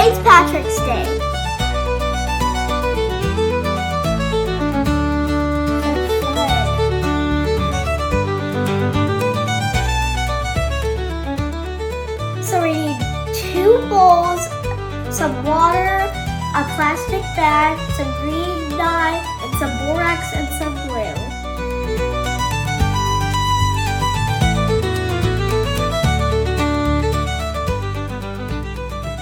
St. Patrick's Day. So we need 2 bowls, some water, a plastic bag, some green dye, and some borax and some glue.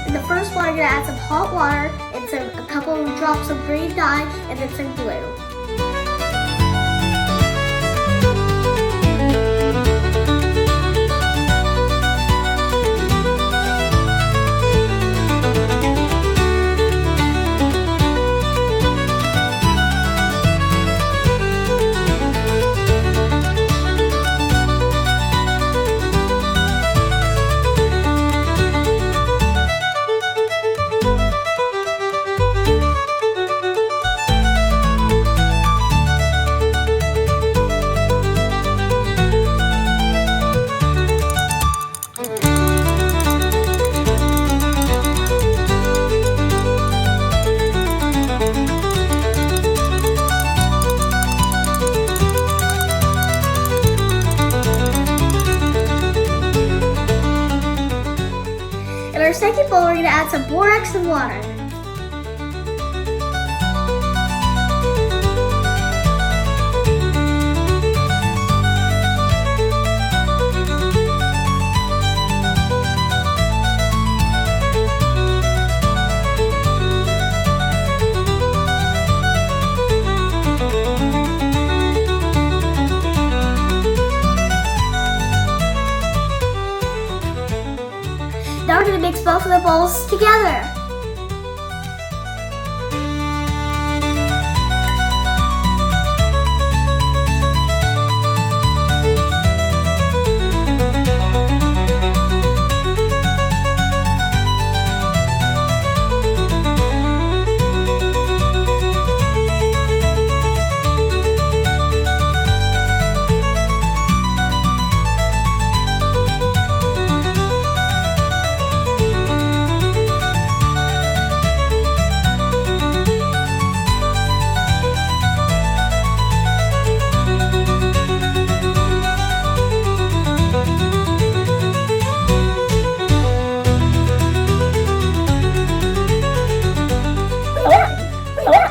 In the first one, I'm going to add some hot water and a couple of drops of green dye and then some glue. In our second bowl, we're going to add some borax and water. Now we're going to mix both of the bowls together.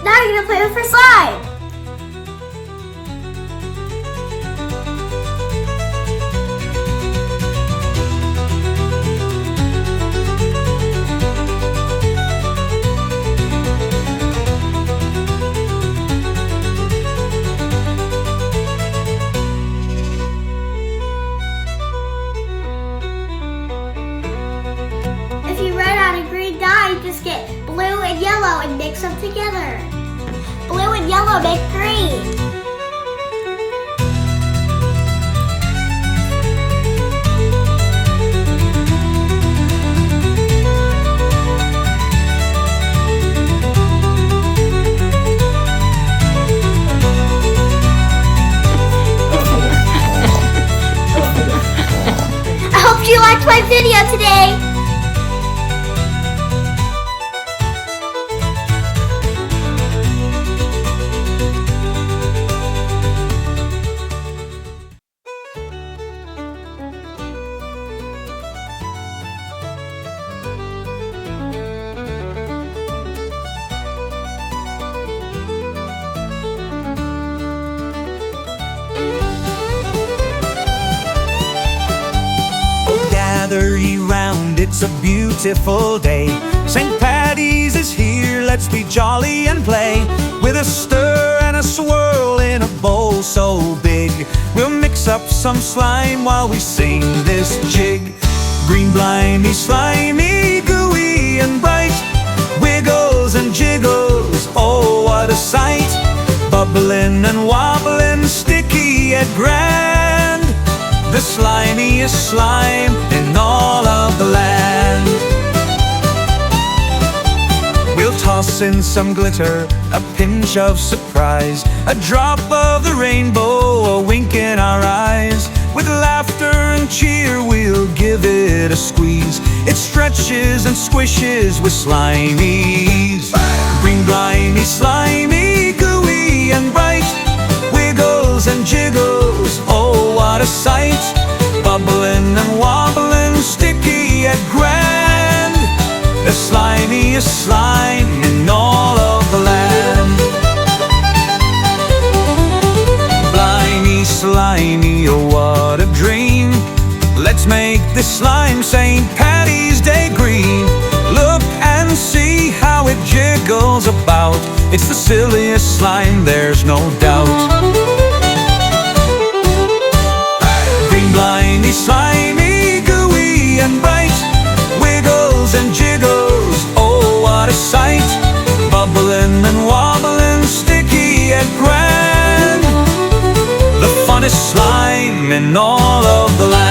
Now you're going to play with her slide. If you run out of green dye, just get blue and yellow and mix them together. Blue and yellow make green. I hope you liked my video today. Gather ye round, it's a beautiful day. St. Patty's is here, let's be jolly and play. With a stir and a swirl in a bowl so big, we'll mix up some slime while we sing this jig. Green Blimey, slimy, gooey and bright, wiggles and jiggles, oh what a sight. Bubbling and wobbling, sticky yet grand, the slimiest slime in all of the land. We'll toss in some glitter, a pinch of surprise, a drop of the rainbow, a wink in our eyes. With laughter and cheer we'll give it a squeeze. It stretches stretches and squishes with slimies. Green, grimy, slimy, gooey and bright, wiggles and jiggles, oh what a sight. Bubbling and wobbling, sticky and grand, the slimiest slime in all of the land. Blimey, slimy, oh what a dream. Let's make this slime St. Patty's Day green. Look and see how it jiggles about. It's the silliest slime, there's no doubt. Green, blimey, slimy, gooey and bright, wiggles and jiggles, oh what a sight. Bubbling and wobbling, sticky and grand, the funnest slime in all of the land.